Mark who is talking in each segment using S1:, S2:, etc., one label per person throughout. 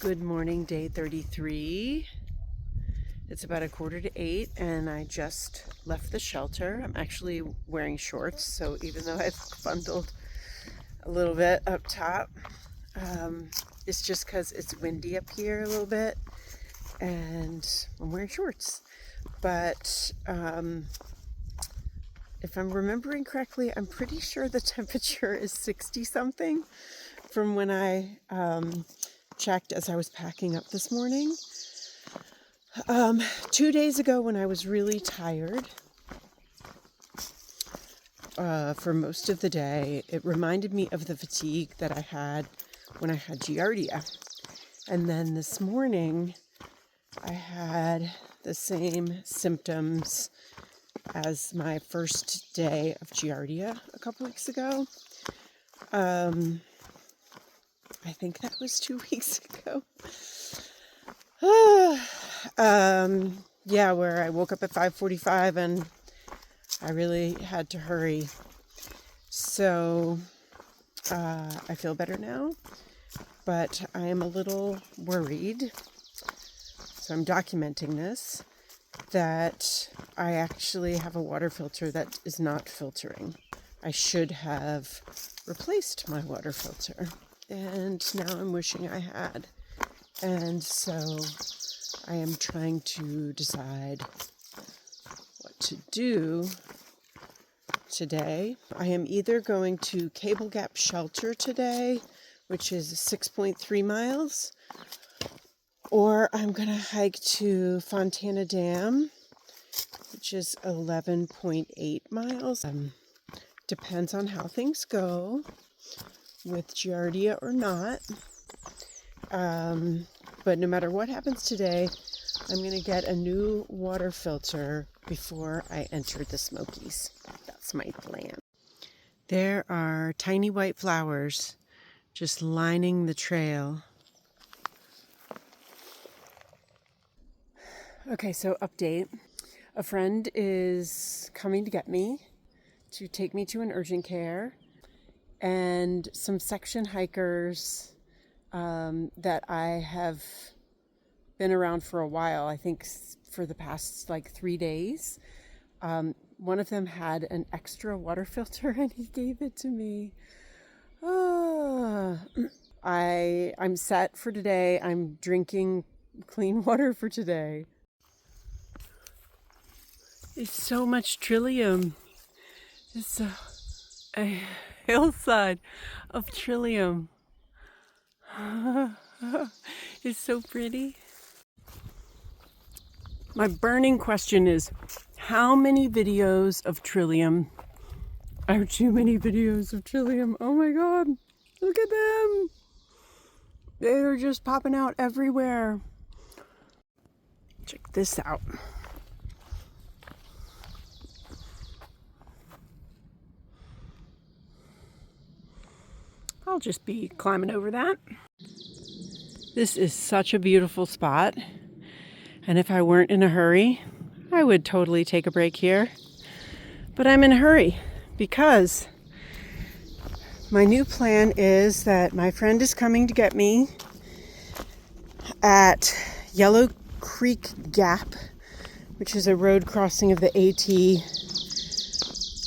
S1: Good morning, day 33. It's about 7:45 and I just left the shelter. I'm actually wearing shorts, so even though I've bundled a little bit up top, it's just because it's windy up here a little bit and I'm wearing shorts. But if I'm remembering correctly, I'm pretty sure the temperature is 60 something from when I checked as I was packing up this morning. 2 days ago when I was really tired for most of the day, it reminded me of the fatigue that I had when I had giardia. And then this morning, I had the same symptoms as my first day of giardia a couple weeks ago. I think that was 2 weeks ago. Yeah, where I woke up at 5:45 and I really had to hurry. So I feel better now, but I am a little worried. So I'm documenting this, that I actually have a water filter that is not filtering. I should have replaced my water filter, and now I'm wishing I had. And so I am trying to decide what to do today. I am either going to Cable Gap Shelter today, which is 6.3 miles, or I'm going to hike to Fontana Dam, which is 11.8 miles. Depends on how things go with giardia or not. But no matter what happens today, I'm going to get a new water filter before I enter the Smokies. That's my plan. There are tiny white flowers just lining the trail. Okay, so update. A friend is coming to get me to take me to an urgent care, and some section hikers that I have been around for a while, I think for the past 3 days. One of them had an extra water filter and he gave it to me. I'm set for today. I'm drinking clean water for today. There's so much trillium. It's a hillside of trillium. It's so pretty. My burning question is, how many videos of trillium are too many videos of trillium? Oh my God, look at them. They're just popping out everywhere. Check this out. I'll just be climbing over that. This is such a beautiful spot. And if I weren't in a hurry, I would totally take a break here. But I'm in a hurry because my new plan is that my friend is coming to get me at Yellow Creek Gap, which is a road crossing of the AT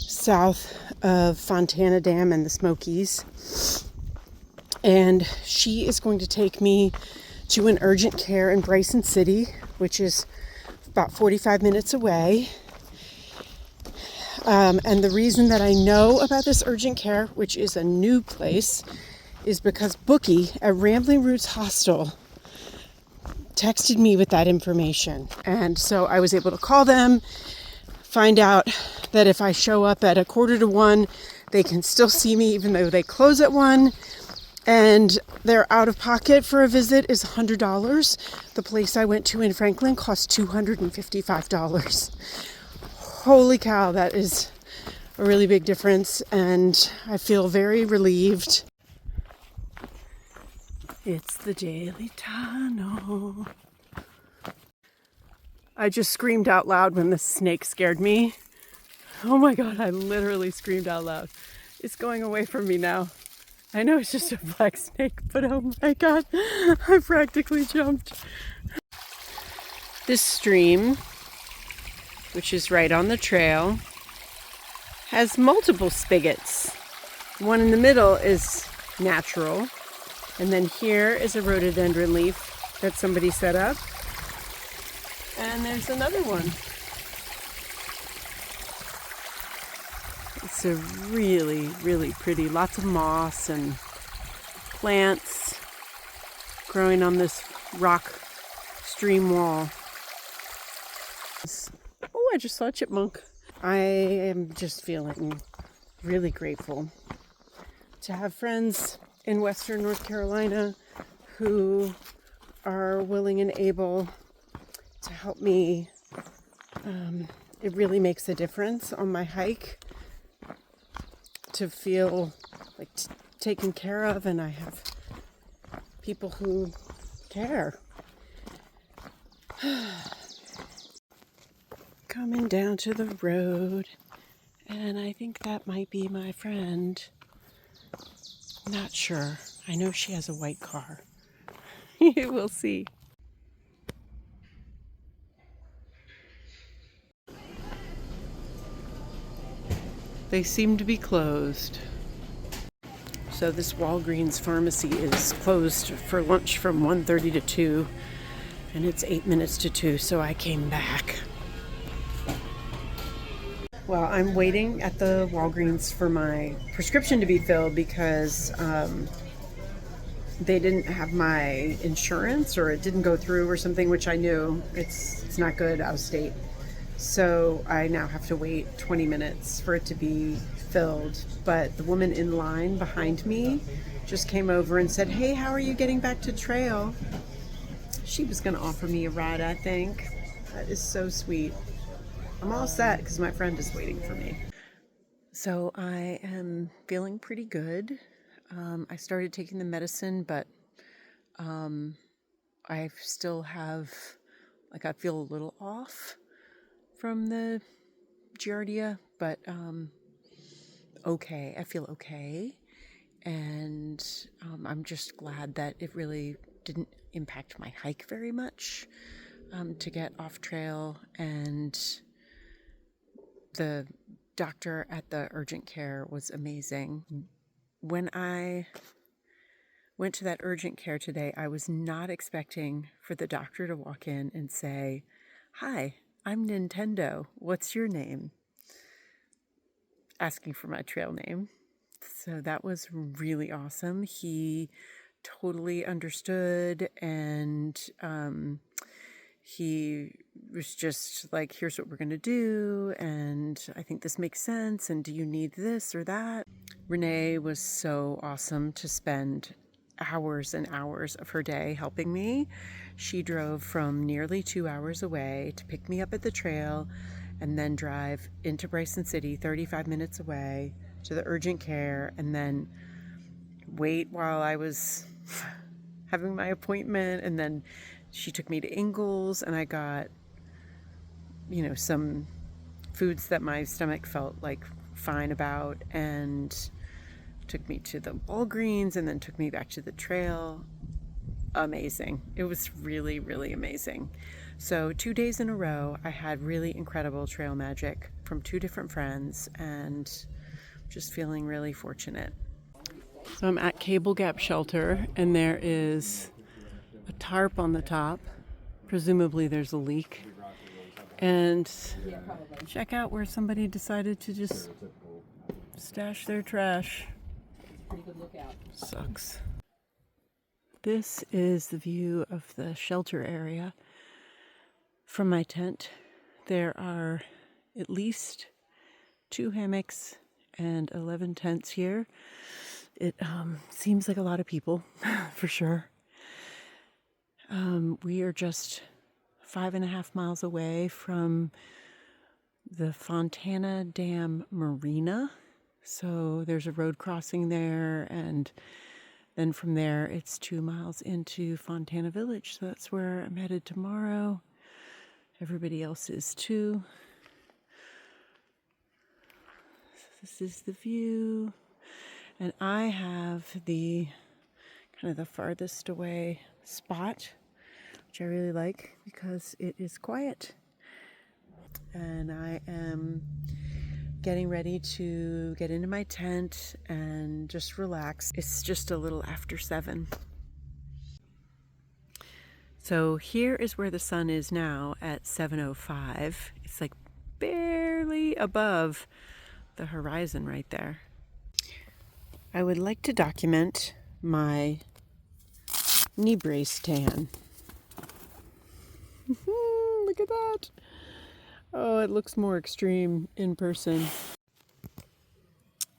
S1: south of Fontana Dam and the Smokies. And she is going to take me to an urgent care in Bryson City, which is about 45 minutes away. And the reason that I know about this urgent care, which is a new place, is because Bookie at Rambling Roots Hostel texted me with that information. And so I was able to call them, find out that if I show up at 1:45, they can still see me even though they close at 1. And their out of pocket for a visit is $100. The place I went to in Franklin cost $255. Holy cow, that is a really big difference, and I feel very relieved. It's the Daily Tunnel. I just screamed out loud when the snake scared me. Oh my God, I literally screamed out loud. It's going away from me now. I know it's just a black snake, but oh my god, I practically jumped. This stream, which is right on the trail, has multiple spigots. One in the middle is natural, and then here is a rhododendron leaf that somebody set up, and there's another one. It's a really, really pretty, lots of moss and plants growing on this rock stream wall. Oh, I just saw a chipmunk. I am just feeling really grateful to have friends in Western North Carolina who are willing and able to help me. It really makes a difference on my hike to feel like taken care of, and I have people who care. Coming down to the road, and I think that might be my friend. Not sure. I know she has a white car. We'll see. They seem to be closed. So this Walgreens pharmacy is closed for lunch from 1:30 to 2, and it's 8 minutes to 2, so I came back. Well, I'm waiting at the Walgreens for my prescription to be filled because they didn't have my insurance, or it didn't go through or something, which I knew it's not good out of state. So I now have to wait 20 minutes for it to be filled. But the woman in line behind me just came over and said, "Hey, how are you getting back to trail?" She was going to offer me a ride, I think. That is so sweet. I'm all set because my friend is waiting for me. So I am feeling pretty good. I started taking the medicine, but I still have, like, I feel a little off from the giardia, but okay, I feel okay. And I'm just glad that it really didn't impact my hike very much to get off trail. And the doctor at the urgent care was amazing. When I went to that urgent care today, I was not expecting for the doctor to walk in and say, "Hi, I'm Nintendo. What's your name?" Asking for my trail name. So that was really awesome. He totally understood, and he was just like, "Here's what we're going to do, and I think this makes sense, and do you need this or that?" Renee was so awesome to spend hours and hours of her day helping me. She drove from nearly 2 hours away to pick me up at the trail and then drive into Bryson City, 35 minutes away, to the urgent care, and then wait while I was having my appointment. And then she took me to Ingles, and I got, some foods that my stomach felt like fine about, and took me to the Walgreens, and then took me back to the trail. Amazing. It was really, really amazing. So 2 days in a row, I had really incredible trail magic from 2 different friends, and just feeling really fortunate. So I'm at Cable Gap Shelter, and there is a tarp on the top. Presumably there's a leak. And check out where somebody decided to just stash their trash. Sucks. This is the view of the shelter area from my tent. There are at least 2 hammocks and 11 tents here. It seems like a lot of people, for sure. We are just 5.5 miles away from the Fontana Dam Marina. So there's a road crossing there, and then from there it's 2 miles into Fontana Village. So that's where I'm headed tomorrow. Everybody else is too. This is the view. And I have the kind of the farthest away spot, which I really like because it is quiet. And I am getting ready to get into my tent and just relax. It's just a little after 7. So here is where the sun is now at 7:05. It's like barely above the horizon right there. I would like to document my knee brace tan. Look at that. Oh, it looks more extreme in person.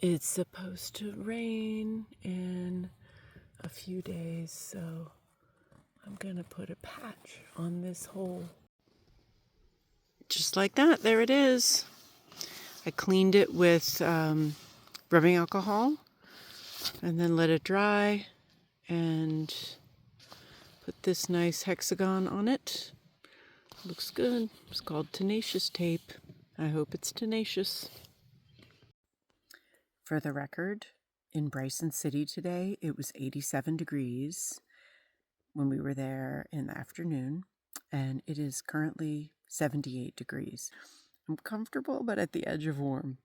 S1: It's supposed to rain in a few days, so I'm gonna put a patch on this hole. Just like that, there it is. I cleaned it with rubbing alcohol and then let it dry and put this nice hexagon on it. Looks good. It's called tenacious tape. I hope it's tenacious. For the record, in Bryson City today, it was 87 degrees when we were there in the afternoon, and it is currently 78 degrees. I'm comfortable, but at the edge of warm.